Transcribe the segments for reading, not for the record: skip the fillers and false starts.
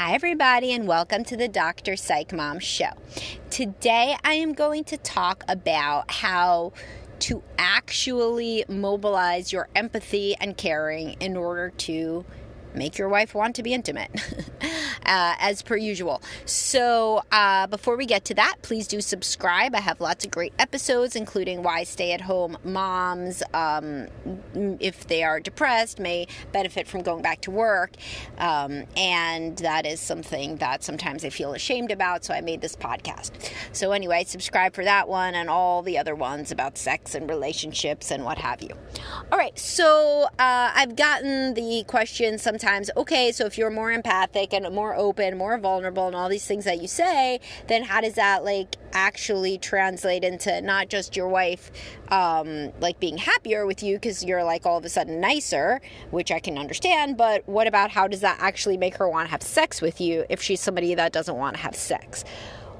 Hi everybody and welcome to the Dr. Psych Mom Show. Today I am going to talk about how to actually mobilize your empathy and caring in order to make your wife want to be intimate, as per usual. So before we get to that, please do subscribe. I have lots of great episodes, including why stay-at-home moms, if they are depressed, may benefit from going back to work. And that is something that sometimes I feel ashamed about, so I made this podcast. So anyway, subscribe for that one and all the other ones about sex and relationships and what have you. All right, so I've gotten the question sometimes, okay, so if you're more empathic and more open, more vulnerable, and all these things that you say, then how does that actually translate into not just your wife being happier with you because you're all of a sudden nicer, which I can understand, but what about how does that actually make her want to have sex with you if she's somebody that doesn't want to have sex?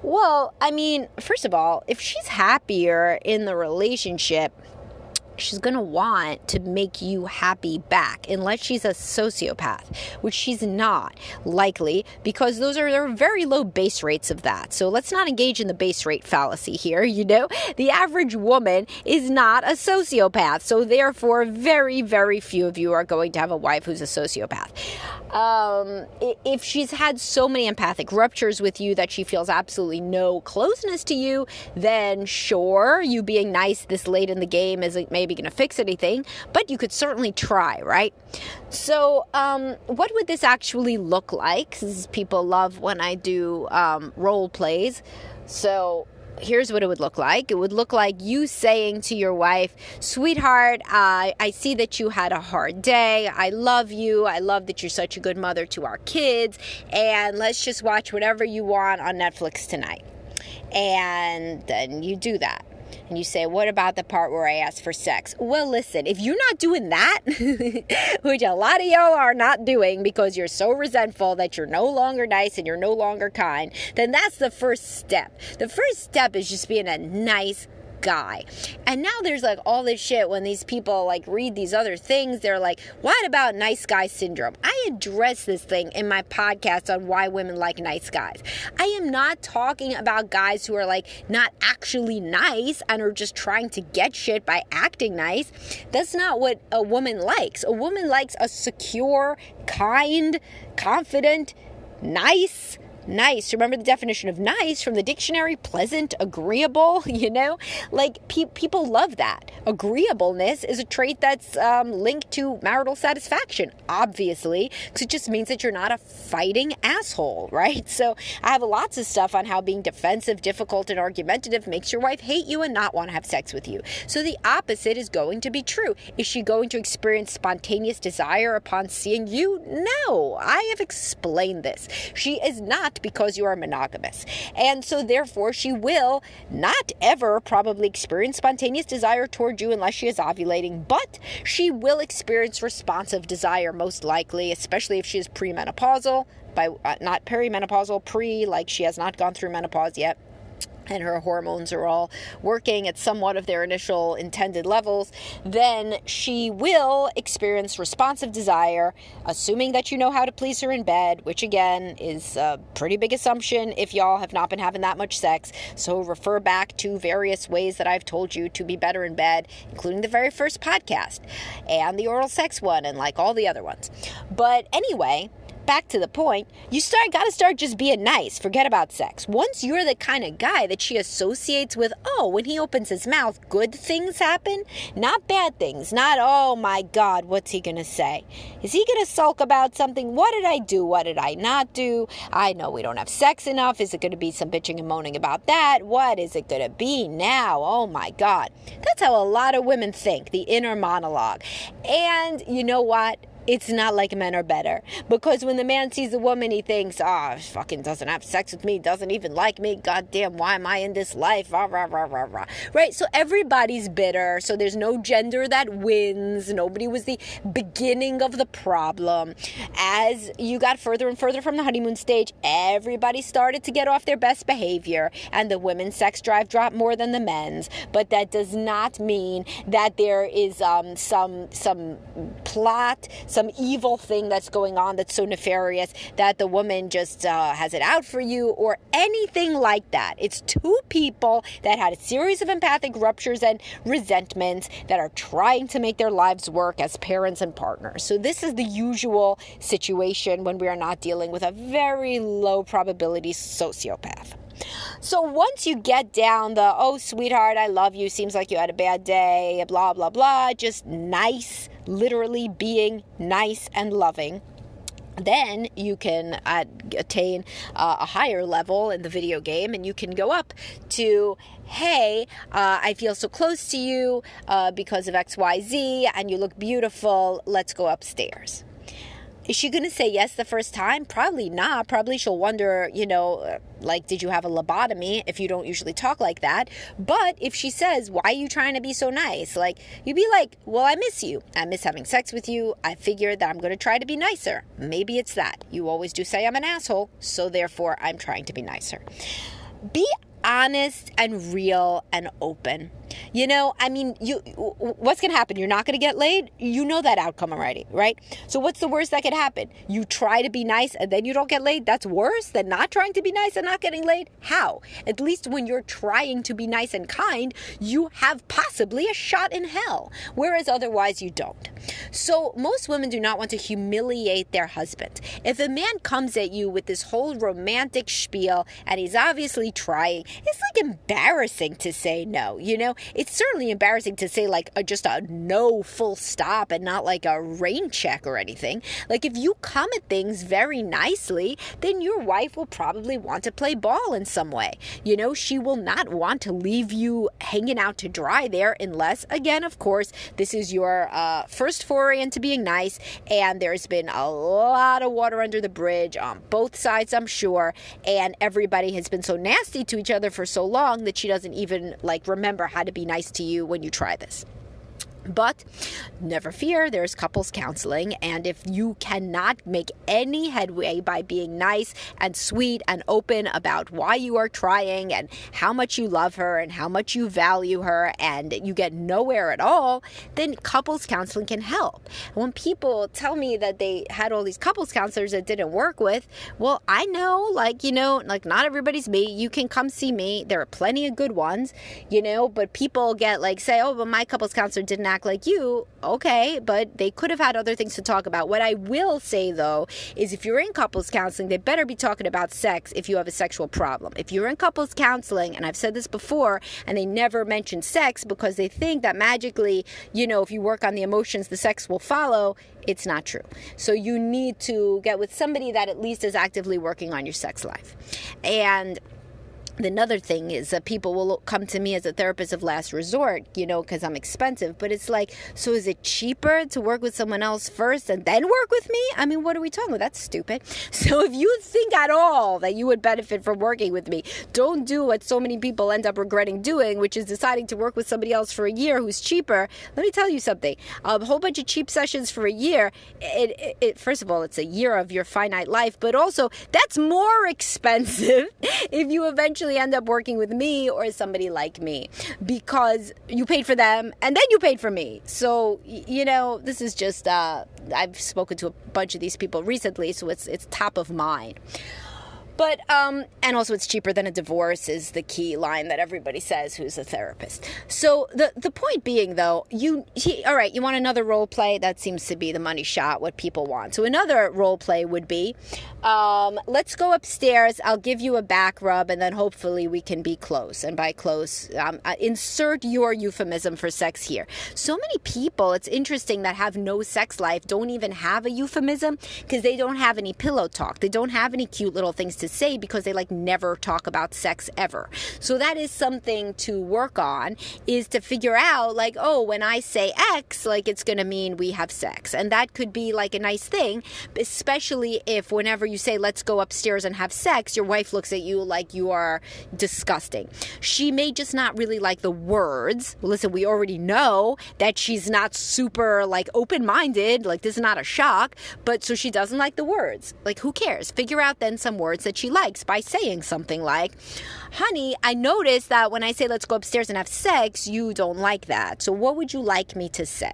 Well, I mean, first of all, if she's happier in the relationship, she's going to want to make you happy back, unless she's a sociopath, which she's not, likely, because there are very low base rates of that. So let's not engage in the base rate fallacy here, The average woman is not a sociopath, so therefore very, very few of you are going to have a wife who's a sociopath. If she's had so many empathic ruptures with you that she feels absolutely no closeness to you, then sure, you being nice this late in the game isn't maybe going to fix anything, but you could certainly try, right? So what would this actually look like? 'Cause people love when I do role plays. So here's what it would look like. It would look like you saying to your wife, sweetheart, I see that you had a hard day. I love you. I love that you're such a good mother to our kids. And let's just watch whatever you want on Netflix tonight. And then you do that. And you say, what about the part where I asked for sex? Well, listen, if you're not doing that, which a lot of y'all are not doing because you're so resentful that you're no longer nice and you're no longer kind, then that's the first step. The first step is just being a nice guy. And now there's all this shit when these people read these other things, they're like, what about nice guy syndrome? I address this thing in my podcast on why women like nice guys. I am not talking about guys who are not actually nice and are just trying to get shit by acting nice. That's not what a woman likes. A woman likes a secure, kind, confident, nice. Remember the definition of nice from the dictionary? Pleasant, agreeable, people love that. Agreeableness is a trait that's linked to marital satisfaction, obviously, because it just means that you're not a fighting asshole, right? So I have lots of stuff on how being defensive, difficult, and argumentative makes your wife hate you and not want to have sex with you. So the opposite is going to be true. Is she going to experience spontaneous desire upon seeing you? No, I have explained this. She is not, because you are monogamous. And so therefore she will not ever probably experience spontaneous desire toward you unless she is ovulating, but she will experience responsive desire most likely, especially if she is premenopausal, not perimenopausal, she has not gone through menopause yet, and her hormones are all working at somewhat of their initial intended levels, then she will experience responsive desire, assuming that you know how to please her in bed, which again is a pretty big assumption if y'all have not been having that much sex. So refer back to various ways that I've told you to be better in bed, including the very first podcast and the oral sex one and all the other ones. But anyway, back to the point, you gotta start just being nice. Forget about sex. Once you're the kind of guy that she associates with, when he opens his mouth, good things happen, not bad things. Not, oh my God, what's he gonna say? Is he gonna sulk about something? What did I do? What did I not do? I know we don't have sex enough. Is it gonna be some bitching and moaning about that? What is it gonna be now? Oh my God. That's how a lot of women think, the inner monologue. And you know what? It's not like men are better. Because when the man sees a woman, he thinks, fucking doesn't have sex with me, doesn't even like me, goddamn, why am I in this life, rah, rah, rah, rah, rah. Right? So everybody's bitter, so there's no gender that wins, nobody was the beginning of the problem. As you got further and further from the honeymoon stage, everybody started to get off their best behavior, and the women's sex drive dropped more than the men's, but that does not mean that there is some plot, some some evil thing that's going on that's so nefarious that the woman just has it out for you or anything like that. It's two people that had a series of empathic ruptures and resentments that are trying to make their lives work as parents and partners. So this is the usual situation when we are not dealing with a very low probability sociopath. So once you get down the, oh, sweetheart, I love you, seems like you had a bad day, blah, blah, blah, just nice, literally being nice and loving, then you can attain a higher level in the video game, and you can go up to, hey, I feel so close to you because of XYZ, and you look beautiful, let's go upstairs. Is she going to say yes the first time? Probably not. Probably she'll wonder, like, did you have a lobotomy if you don't usually talk like that? But if she says, why are you trying to be so nice? Like, you'd be like, well, I miss you. I miss having sex with you. I figured that I'm going to try to be nicer. Maybe it's that. You always do say I'm an asshole, so therefore I'm trying to be nicer. Be honest and real and open. What's going to happen? You're not going to get laid? You know that outcome already, right? So what's the worst that could happen? You try to be nice and then you don't get laid? That's worse than not trying to be nice and not getting laid? How? At least when you're trying to be nice and kind, you have possibly a shot in hell, whereas otherwise you don't. So most women do not want to humiliate their husband. If a man comes at you with this whole romantic spiel and he's obviously trying, it's like embarrassing to say no, It's certainly embarrassing to say just a no full stop and not like a rain check or anything. Like if you come at things very nicely, then your wife will probably want to play ball in some way. She will not want to leave you hanging out to dry there unless, again, of course, this is your first foray into being nice and there's been a lot of water under the bridge on both sides, I'm sure, and everybody has been so nasty to each other for so long that she doesn't even remember how to be nice to you when you try this. But never fear, there's couples counseling, and if you cannot make any headway by being nice and sweet and open about why you are trying and how much you love her and how much you value her, and you get nowhere at all, then couples counseling can help. When people tell me that they had all these couples counselors that didn't work with, well, I know, not everybody's me. You can come see me. There are plenty of good ones, but people get say, oh, but my couples counselor didn't act like you. Okay, but they could have had other things to talk about. What I will say, though, is if you're in couples counseling, they better be talking about sex if you have a sexual problem. If you're in couples counseling, and I've said this before, and they never mention sex because they think that magically, if you work on the emotions, the sex will follow, it's not true. So you need to get with somebody that at least is actively working on your sex life. And another thing is that people will come to me as a therapist of last resort, because I'm expensive. But it's so is it cheaper to work with someone else first and then work with me? I mean, what are we talking about? That's stupid. So if you think at all that you would benefit from working with me, don't do what so many people end up regretting doing, which is deciding to work with somebody else for a year who's cheaper. Let me tell you something. A whole bunch of cheap sessions for a year, it first of all, it's a year of your finite life, but also that's more expensive if you eventually end up working with me or somebody like me, because you paid for them and then you paid for me. So, this is just, I've spoken to a bunch of these people recently, so it's top of mind. But, and also it's cheaper than a divorce is the key line that everybody says who's a therapist. So the point being, though, all right, you want another role play? That seems to be the money shot, what people want. So another role play would be, let's go upstairs, I'll give you a back rub, and then hopefully we can be close. And by close, insert your euphemism for sex here. So many people, it's interesting, that have no sex life don't even have a euphemism because they don't have any pillow talk. They don't have any cute little things to say because they never talk about sex ever. So that is something to work on, is to figure out when I say X, it's going to mean we have sex. And that could be a nice thing, especially if whenever you say let's go upstairs and have sex, your wife looks at you like you are disgusting. She may just not really like the words. Listen, we already know that she's not super open-minded, this is not a shock, but so she doesn't like the words. Who cares? Figure out then some words that she likes by saying something like, honey, I noticed that when I say let's go upstairs and have sex, you don't like that. So what would you like me to say?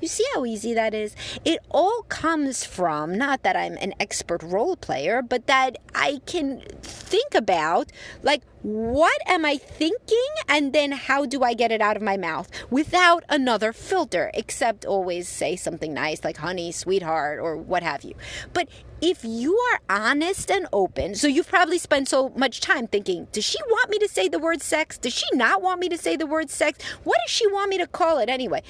You see how easy that is? It all comes from, not that I'm an expert role player, but that I can think about, like, what am I thinking, and then how do I get it out of my mouth without another filter, except always say something nice like honey, sweetheart, or what have you. But if you are honest and open, so you've probably spent so much time thinking, does she want me to say the word sex? Does she not want me to say the word sex? What does she want me to call it anyway?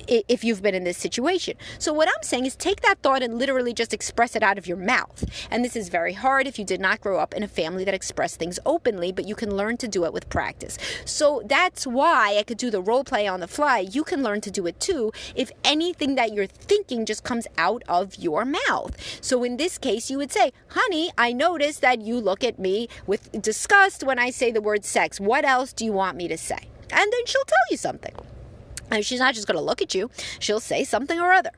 If you've been in this situation. So what I'm saying is take that thought and literally just express it out of your mouth. And this is very hard if you did not grow up in a family that expressed things openly, but you can learn to do it with practice. So that's why I could do the role play on the fly. You can learn to do it too if anything that you're thinking just comes out of your mouth. So in this case, you would say, honey, I noticed that you look at me with disgust when I say the word sex. What else do you want me to say? And then she'll tell you something. And she's not just going to look at you. She'll say something or other.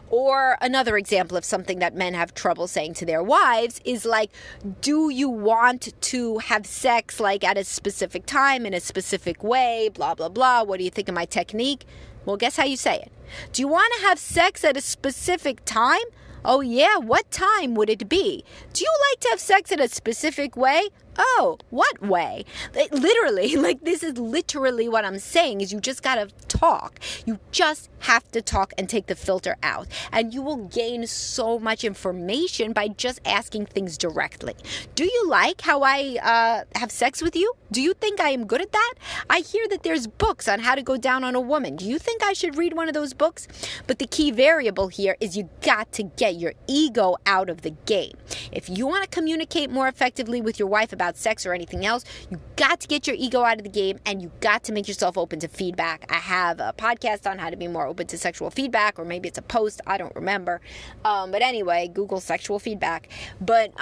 Or another example of something that men have trouble saying to their wives is like, do you want to have sex like at a specific time in a specific way? Blah, blah, blah. What do you think of my technique? Well, guess how you say it. Do you want to have sex at a specific time? Oh, yeah. What time would it be? Do you like to have sex in a specific way? Oh, what way? Literally, like this is literally what I'm saying is you just got to talk. You just have to talk and take the filter out. And you will gain so much information by just asking things directly. Do you like how I have sex with you? Do you think I am good at that? I hear that there's books on how to go down on a woman. Do you think I should read one of those books? But the key variable here is you got to get your ego out of the game. If you want to communicate more effectively with your wife about sex or anything else, you got to get your ego out of the game and you got to make yourself open to feedback. I have a podcast on how to be more open to sexual feedback, or maybe it's a post, I don't remember. But anyway, Google sexual feedback. But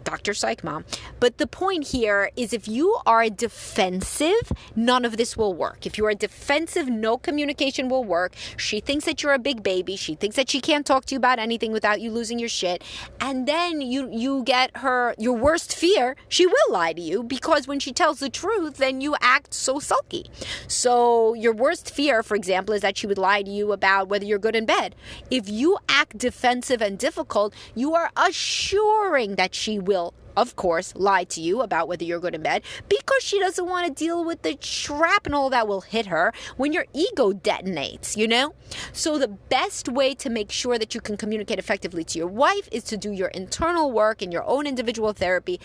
Dr. Psych Mom. But the point here is if you are defensive, none of this will work. If you are defensive, no communication will work. She thinks that you're a big baby. She thinks that she can't talk to you about anything without you losing your shit. And then you get her, your worst fear, she will lie to you, because when she tells the truth, then you act so sulky. So your worst fear, for example, is that she would lie to you about whether you're good in bed. If you act defensive and difficult, you are assuring that she will, of course, lie to you about whether you're good in bed, because she doesn't want to deal with the shrapnel that will hit her when your ego detonates, you know? So the best way to make sure that you can communicate effectively to your wife is to do your internal work and your own individual therapy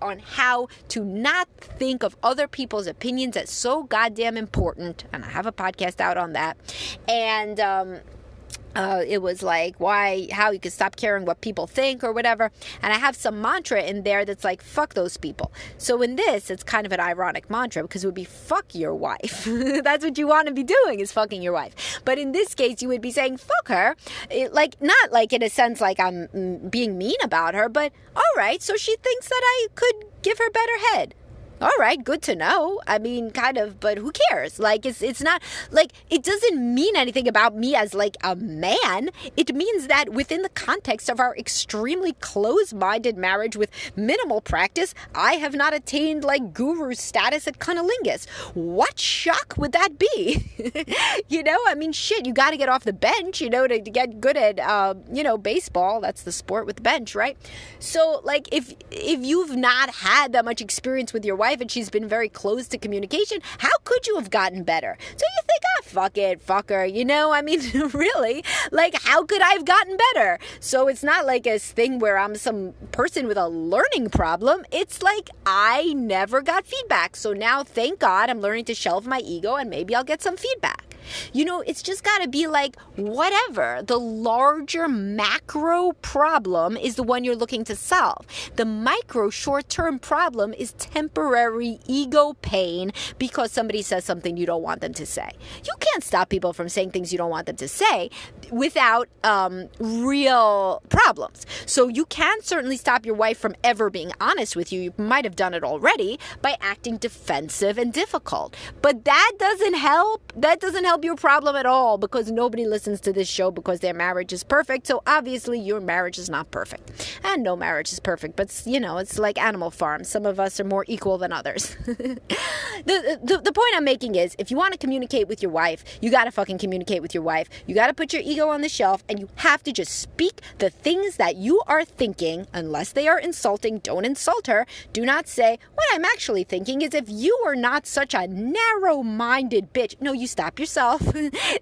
on how to not think of other people's opinions as so goddamn important. And I have a podcast out on that. And it was like how you can stop caring what people think or whatever. And I have some mantra in there that's like, fuck those people. So in this, it's kind of an ironic mantra because it would be fuck your wife. That's what you want to be doing, is fucking your wife. But in this case, you would be saying fuck her. Not like in a sense like I'm being mean about her, but all right, so she thinks that I could give her better head. All right, good to know. I mean, kind of, but who cares? Like, it's not, like, it doesn't mean anything about me as, like, a man. It means that within the context of our extremely close-minded marriage with minimal practice, I have not attained, like, guru status at cunnilingus. What shock would that be? You know, I mean, shit, you got to get off the bench, you know, to get good at, baseball. That's the sport with the bench, right? So, like, if you've not had that much experience with your wife, and she's been very close to communication, how could you have gotten better? So you think, fuck it, fuck her, you know? I mean, really, like, how could I have gotten better? So it's not like a thing where I'm some person with a learning problem. It's like I never got feedback. So now, thank God, I'm learning to shelve my ego and maybe I'll get some feedback. You know, it's just got to be like, whatever. The larger macro problem is the one you're looking to solve. The micro short-term problem is temporary ego pain because somebody says something you don't want them to say. You can't stop people from saying things you don't want them to say without real problems. So you can certainly stop your wife from ever being honest with you. You might have done it already by acting defensive and difficult. But that doesn't help. That doesn't help help your problem at all, because nobody listens to this show because their marriage is perfect. So obviously your marriage is not perfect. And no marriage is perfect, but it's like Animal Farm. Some of us are more equal than others. The point I'm making is, if you want to communicate with your wife, you got to fucking communicate with your wife. You got to put your ego on the shelf, and you have to just speak the things that you are thinking. Unless they are insulting, don't insult her. Do not say, what I'm actually thinking is, if you were not such a narrow-minded bitch. No, you stop yourself.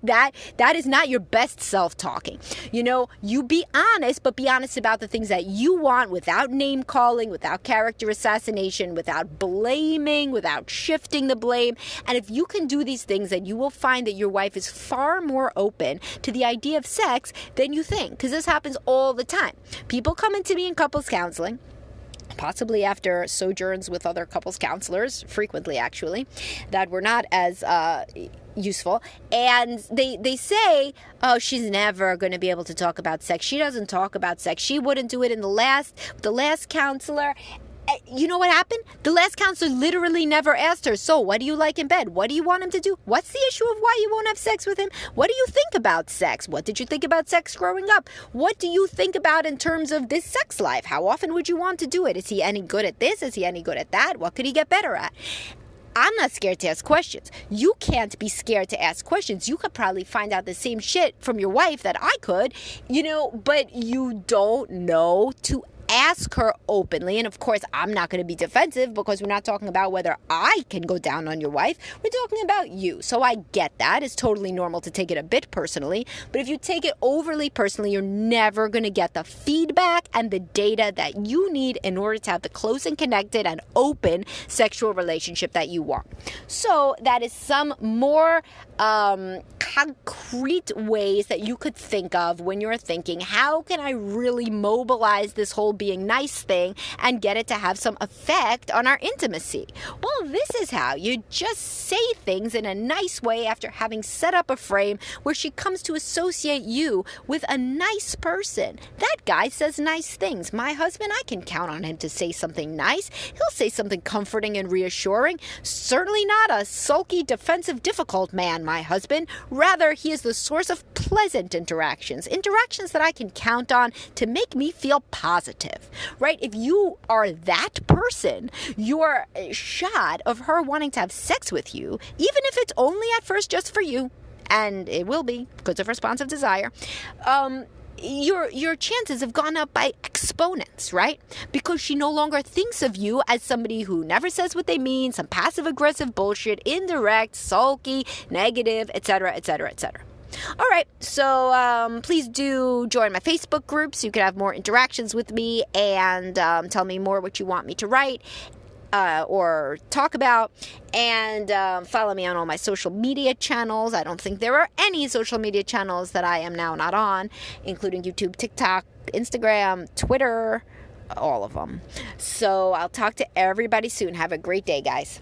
That is not your best self-talking. You be honest, but be honest about the things that you want, without name-calling, without character assassination, without blaming, without shifting the blame. And if you can do these things, then you will find that your wife is far more open to the idea of sex than you think. Because this happens all the time. People come into me in couples counseling, possibly after sojourns with other couples counselors, frequently actually, that were not as useful, and they say, oh, she's never going to be able to talk about sex. She doesn't talk about sex. She wouldn't do it in the last counselor. You know what happened? The last counselor literally never asked her, so what do you like in bed? What do you want him to do? What's the issue of why you won't have sex with him? What do you think about sex? What did you think about sex growing up? What do you think about in terms of this sex life? How often would you want to do it? Is he any good at this? Is he any good at that? What could he get better at? I'm not scared to ask questions. You can't be scared to ask questions. You could probably find out the same shit from your wife that I could, but you don't know to ask her openly. And of course, I'm not going to be defensive, because we're not talking about whether I can go down on your wife. We're talking about you. So I get that. It's totally normal to take it a bit personally. But if you take it overly personally, you're never going to get the feedback and the data that you need in order to have the close and connected and open sexual relationship that you want. So that is some more concrete ways that you could think of when you're thinking, how can I really mobilize this whole being nice thing and get it to have some effect on our intimacy? Well, this is how. You just say things in a nice way after having set up a frame where she comes to associate you with a nice person. That guy says nice things. My husband, I can count on him to say something nice. He'll say something comforting and reassuring. Certainly not a sulky, defensive, difficult man, my husband. Rather, he is the source of pleasant interactions that I can count on to make me feel positive, right? If you are that person, your shot of her wanting to have sex with you, even if it's only at first just for you, and it will be because of responsive desire, your chances have gone up by exponents, right? Because she no longer thinks of you as somebody who never says what they mean, some passive-aggressive bullshit, indirect, sulky, negative, etc., etc., etc. All right, so please do join my Facebook group so you can have more interactions with me and tell me more what you want me to write or talk about, and follow me on all my social media channels. I don't think there are any social media channels that I am now not on, including YouTube, TikTok, Instagram, Twitter, all of them. So I'll talk to everybody soon. Have a great day, guys.